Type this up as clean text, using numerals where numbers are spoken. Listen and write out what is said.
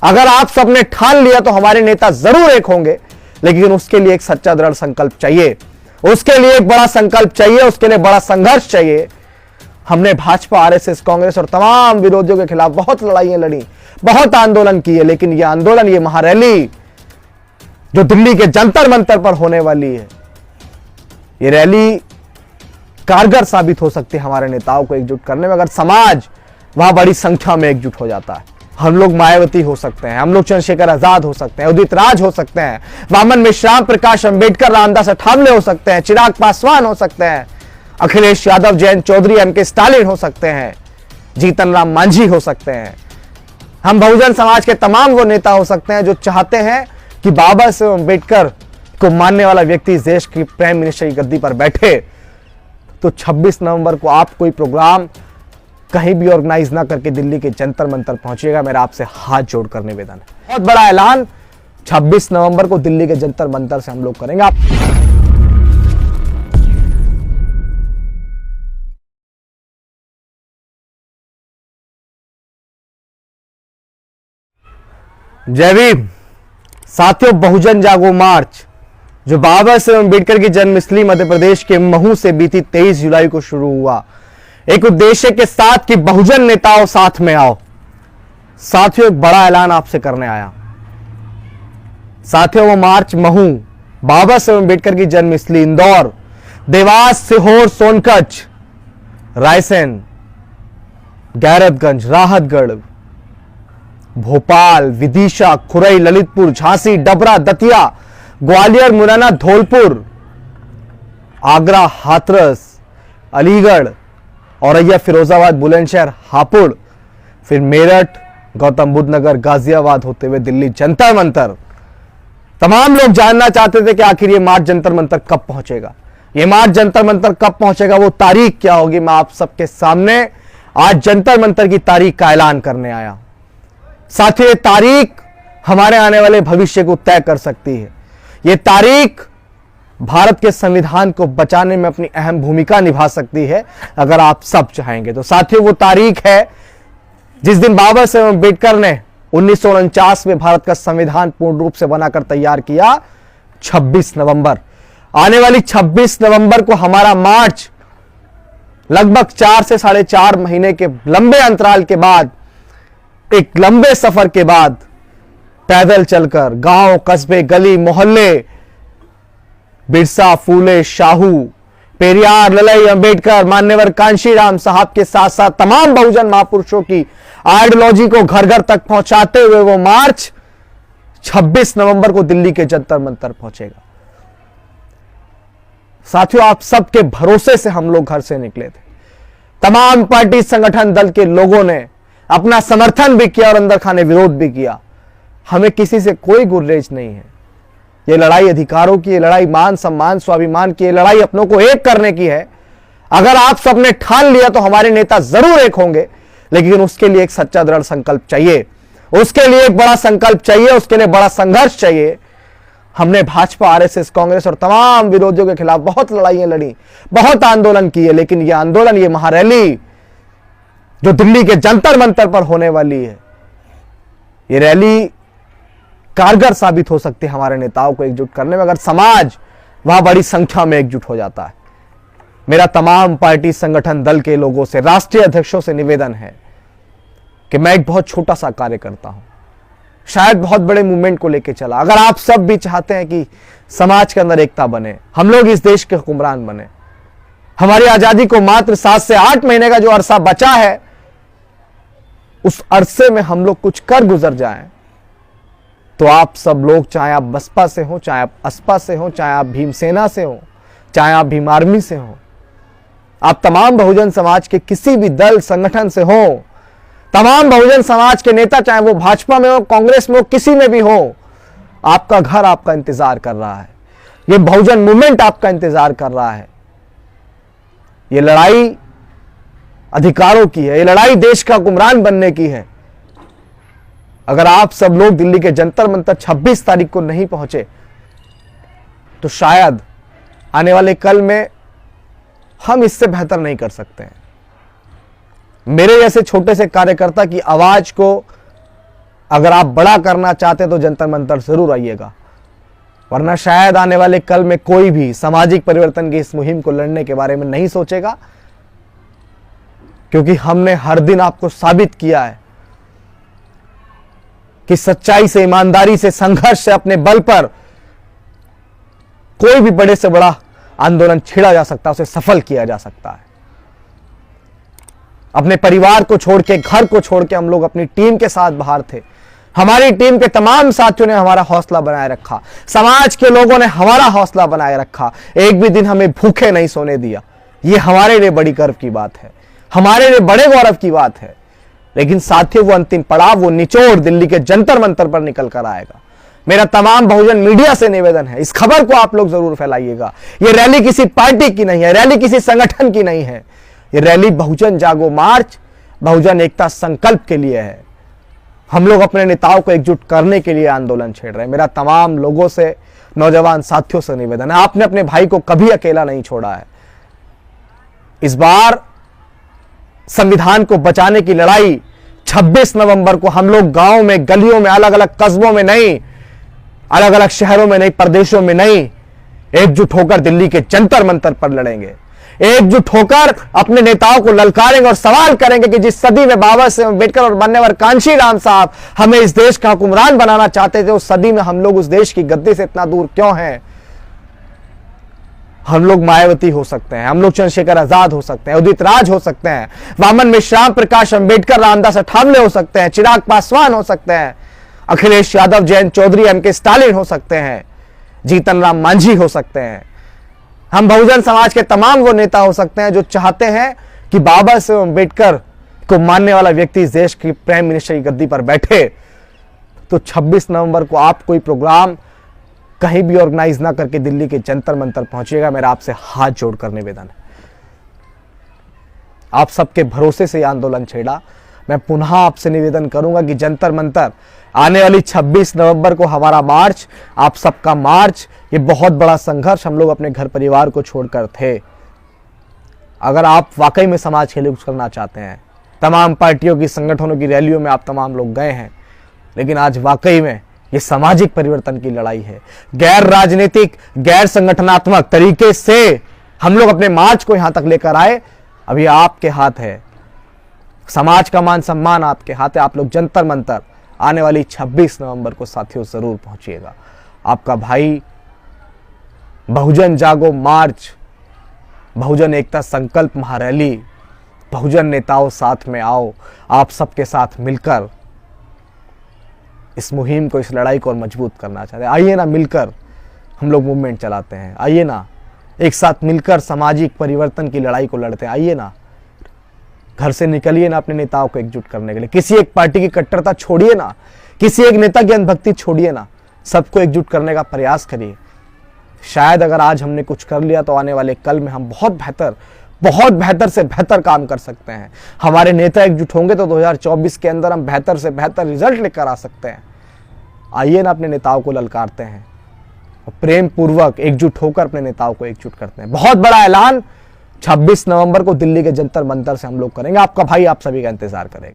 अगर आप सबने ठान लिया तो हमारे नेता जरूर एक होंगे, लेकिन उसके लिए एक सच्चा दृढ़ संकल्प चाहिए, उसके लिए एक बड़ा संकल्प चाहिए, उसके लिए बड़ा संघर्ष चाहिए। हमने भाजपा, आरएसएस, कांग्रेस और तमाम विरोधियों के खिलाफ बहुत लड़ाइयां लड़ी, बहुत आंदोलन किए, लेकिन यह आंदोलन, ये महारैली जो दिल्ली के जंतर मंतर पर होने वाली है, ये रैली कारगर साबित हो सकती है हमारे नेताओं को एकजुट करने में, अगर समाज वहां बड़ी संख्या में एकजुट हो जाता है। हम लोग मायावती हो सकते हैं, हम लोग चंद्रशेखर आजाद हो सकते हैं, उदित राज हो सकते हैं, वामन मिश्रा, प्रकाश अंबेडकर, रामदास अठावले हो सकते हैं, चिराग पासवान हो सकते हैं, अखिलेश यादव, जयंत चौधरी, एमके स्टालिन हो सकते हैं, जीतन राम मांझी हो सकते हैं। हम बहुजन समाज के तमाम वो नेता हो सकते हैं जो चाहते हैं कि बाबा साहेब अंबेडकर को मानने वाला व्यक्ति इस देश की प्राइम मिनिस्टर की गद्दी पर बैठे। तो 26 नवंबर को आप कोई प्रोग्राम कहीं भी ऑर्गेनाइज ना करके दिल्ली के जंतर मंतर पहुंचिएगा, मेरा आपसे हाथ जोड़कर निवेदन है। बहुत बड़ा ऐलान 26 नवंबर को दिल्ली के जंतर मंतर से हम लोग करेंगे। आप जय भीम साथियों, बहुजन जागो मार्च जो बाबा साहेब अंबेडकर की जन्मस्थली मध्य प्रदेश के महू से बीती 23 जुलाई को शुरू हुआ, एक उद्देश्य के साथ कि बहुजन नेताओं साथ में आओ। साथियों, एक बड़ा ऐलान आपसे करने आया। साथियों, वो मार्च महू, बाबा साहेब अंबेडकर की जन्मस्थली इंदौर, देवास, सीहोर, सोनकच्छ, रायसेन, गैरतगंज, राहतगढ़, भोपाल, विदिशा, खुरई, ललितपुर, झांसी, डबरा, दतिया, ग्वालियर, मुरैना, धौलपुर, आगरा, हाथरस, अलीगढ़, औरैया, फिरोजाबाद, बुलंदशहर, हापुड़, फिर मेरठ, गौतम बुद्ध नगर, गाजियाबाद होते हुए दिल्ली जंतर मंतर। तमाम लोग जानना चाहते थे कि आखिर ये मार्च जंतर मंतर कब पहुंचेगा, ये मार्च जंतर मंतर कब पहुंचेगा, वो तारीख क्या होगी। मैं आप सबके सामने आज जंतर मंतर की तारीख का ऐलान करने आया। साथियों, ये तारीख हमारे आने वाले भविष्य को तय कर सकती है। ये तारीख भारत के संविधान को बचाने में अपनी अहम भूमिका निभा सकती है, अगर आप सब चाहेंगे तो। साथियों, वो तारीख है जिस दिन बाबा साहेब अंबेडकर ने 1949 में भारत का संविधान पूर्ण रूप से बनाकर तैयार किया, 26 नवंबर। आने वाली 26 नवंबर को हमारा मार्च लगभग 4 से 4.5 महीने के लंबे अंतराल के बाद, एक लंबे सफर के बाद, पैदल चलकर गांव, कस्बे, गली, मोहल्ले, बिरसा, फूले, शाहू, पेरियार, ललई, अंबेडकर, मान्यवर कांशीराम साहब के साथ साथ तमाम बहुजन महापुरुषों की आइडियोलॉजी को घर घर तक पहुंचाते हुए वो मार्च 26 नवंबर को दिल्ली के जंतर मंतर पहुंचेगा। साथियों, आप सबके भरोसे से हम लोग घर से निकले थे। तमाम पार्टी, संगठन, दल के लोगों ने अपना समर्थन भी किया और अंदर खाने विरोध भी किया। हमें किसी से कोई गुरेज नहीं है। ये लड़ाई अधिकारों की, ये लड़ाई मान सम्मान, स्वाभिमान की, ये लड़ाई अपनों को एक करने की है। अगर आप सबने ठान लिया तो हमारे नेता जरूर एक होंगे, लेकिन उसके लिए एक सच्चा दृढ़ संकल्प चाहिए, उसके लिए एक बड़ा संकल्प चाहिए, उसके लिए बड़ा संघर्ष चाहिए। हमने भाजपा, आरएसएस, कांग्रेस और तमाम विरोधियों के खिलाफ बहुत लड़ाइयां लड़ी, बहुत आंदोलन किए, लेकिन यह आंदोलन, ये महारैली जो दिल्ली के जंतर मंतर पर होने वाली है, ये रैली कारगर साबित हो सकती है हमारे नेताओं को एकजुट करने में, अगर समाज वहां बड़ी संख्या में एकजुट हो जाता है। मेरा तमाम पार्टी, संगठन, दल के लोगों से, राष्ट्रीय अध्यक्षों से निवेदन है कि मैं एक बहुत छोटा सा कार्य करता हूं, शायद बहुत बड़े मूवमेंट को लेकर चला। अगर आप सब भी चाहते हैं कि समाज के अंदर एकता बने, हम लोग इस देश के हुक्मरान बने, हमारी आजादी को मात्र 7 से 8 महीने का जो अरसा बचा है, उस अरसे में हम लोग कुछ कर गुजर जाएं, तो आप सब लोग, चाहे आप बसपा से हो, चाहे आप असपा से हो, चाहे आप भीमसेना से हो, चाहे आप भीम आर्मी से हो, आप तमाम बहुजन समाज के किसी भी दल, संगठन से हो, तमाम बहुजन समाज के नेता, चाहे वो भाजपा में हो, कांग्रेस में हो, किसी में भी हो, आपका घर आपका इंतजार कर रहा है। ये बहुजन मूवमेंट आपका इंतजार कर रहा है। ये लड़ाई अधिकारों की है, ये लड़ाई देश का हुक्मरान बनने की है। अगर आप सब लोग दिल्ली के जंतर मंतर 26 तारीख को नहीं पहुंचे, तो शायद आने वाले कल में हम इससे बेहतर नहीं कर सकते हैं। मेरे जैसे छोटे से कार्यकर्ता की आवाज को अगर आप बड़ा करना चाहते तो जंतर मंतर जरूर आइएगा, वरना शायद आने वाले कल में कोई भी सामाजिक परिवर्तन की इस मुहिम को लड़ने के बारे में नहीं सोचेगा, क्योंकि हमने हर दिन आपको साबित किया है कि सच्चाई से, ईमानदारी से, संघर्ष से, अपने बल पर कोई भी बड़े से बड़ा आंदोलन छेड़ा जा सकता है, उसे सफल किया जा सकता है। अपने परिवार को छोड़ के, घर को छोड़ के हम लोग अपनी टीम के साथ बाहर थे। हमारी टीम के तमाम साथियों ने हमारा हौसला बनाए रखा, समाज के लोगों ने हमारा हौसला बनाए रखा, एक भी दिन हमें भूखे नहीं सोने दिया। यह हमारे लिए बड़ी गर्व की बात है, हमारे लिए बड़े गौरव की बात है। लेकिन साथियों, वो अंतिम पड़ाव, वो निचोड़ दिल्ली के जंतर मंतर पर निकल कर आएगा। मेरा तमाम बहुजन मीडिया से निवेदन है, इस खबर को आप लोग जरूर फैलाइएगा। यह रैली किसी पार्टी की नहीं है, रैली किसी संगठन की नहीं है, यह रैली बहुजन जागो मार्च, बहुजन एकता संकल्प के लिए है। हम लोग अपने नेताओं को एकजुट करने के लिए आंदोलन छेड़ रहे हैं। मेरा तमाम लोगों से, नौजवान साथियों से निवेदन है, आपने अपने भाई को कभी अकेला नहीं छोड़ा है। इस बार संविधान को बचाने की लड़ाई 26 नवंबर को हम लोग गांव में, गलियों में, अलग अलग कस्बों में नहीं, अलग अलग शहरों में नहीं, प्रदेशों में नहीं, एकजुट होकर दिल्ली के जंतर मंतर पर लड़ेंगे। एकजुट होकर अपने नेताओं को ललकारेंगे और सवाल करेंगे कि जिस सदी में बाबा साहेब अम्बेडकर और मान्यवर कांशीराम साहब हमें इस देश का हुक्मरान बनाना चाहते थे, उस सदी में हम लोग उस देश की गद्दी से इतना दूर क्यों हैं? हम लोग मायावती हो सकते हैं, हम लोग चंद्रशेखर आजाद हो सकते हैं, उदित राज हो सकते हैं, वामन मिश्राम, प्रकाश अंबेडकर, रामदास अठावले हो सकते हैं, चिराग पासवान हो सकते हैं, अखिलेश यादव, जयंत चौधरी, एमके स्टालिन हो सकते हैं, जीतन राम मांझी हो सकते हैं। हम बहुजन समाज के तमाम वो नेता हो सकते हैं जो चाहते हैं कि बाबा साहेब अम्बेडकर को मानने वाला व्यक्ति इस देश की प्राइम मिनिस्टर की गद्दी पर बैठे। तो 26 नवंबर को आप कोई प्रोग्राम कहीं भी ऑर्गेनाइज ना करके दिल्ली के जंतर मंतर पहुंचिएगा। मेरा आपसे हाथ जोड़कर निवेदन है, आप सबके भरोसे से यह आंदोलन छेड़ा। मैं पुनः आपसे निवेदन करूंगा कि जंतर मंतर आने वाली 26 नवंबर को हमारा मार्च, आप सबका मार्च, ये बहुत बड़ा संघर्ष। हम लोग अपने घर परिवार को छोड़कर थे। अगर आप वाकई में समाज के लिए कुछ करना चाहते हैं, तमाम पार्टियों की, संगठनों की रैलियों में आप तमाम लोग गए हैं, लेकिन आज वाकई में ये सामाजिक परिवर्तन की लड़ाई है। गैर राजनीतिक, गैर संगठनात्मक तरीके से हम लोग अपने मार्च को यहां तक लेकर आए। अभी आपके हाथ है, समाज का मान सम्मान आपके हाथ है। आप लोग जंतर मंतर आने वाली 26 नवंबर को साथियों जरूर पहुंचिएगा। आपका भाई बहुजन जागो मार्च, बहुजन एकता संकल्प महारैली, बहुजन नेताओं साथ में आओ, आप सबके साथ मिलकर इस मुहिम को, इस लड़ाई को और मजबूत करना चाहते हैं। आइए ना, मिलकर हम लोग मूवमेंट चलाते हैं। आइए ना, एक साथ मिलकर सामाजिक परिवर्तन की लड़ाई को लड़ते हैं। आइए ना, घर से निकलिए ना अपने नेताओं को एकजुट करने के लिए। किसी एक पार्टी की कट्टरता छोड़िए ना, किसी एक नेता की अंधभक्ति छोड़िए ना, सबको एकजुट करने का प्रयास करिए। शायद अगर आज हमने कुछ कर लिया तो आने वाले कल में हम बहुत बेहतर से बेहतर काम कर सकते हैं। हमारे नेता एकजुट होंगे तो 2024 के अंदर हम बेहतर से बेहतर रिजल्ट लेकर आ सकते हैं। आइए ना, अपने नेताओं को ललकारते हैं और प्रेम पूर्वक एकजुट होकर अपने नेताओं को एकजुट करते हैं। बहुत बड़ा ऐलान 26 नवंबर को दिल्ली के जंतर मंतर से हम लोग करेंगे। आपका भाई आप सभी का इंतजार करेगा।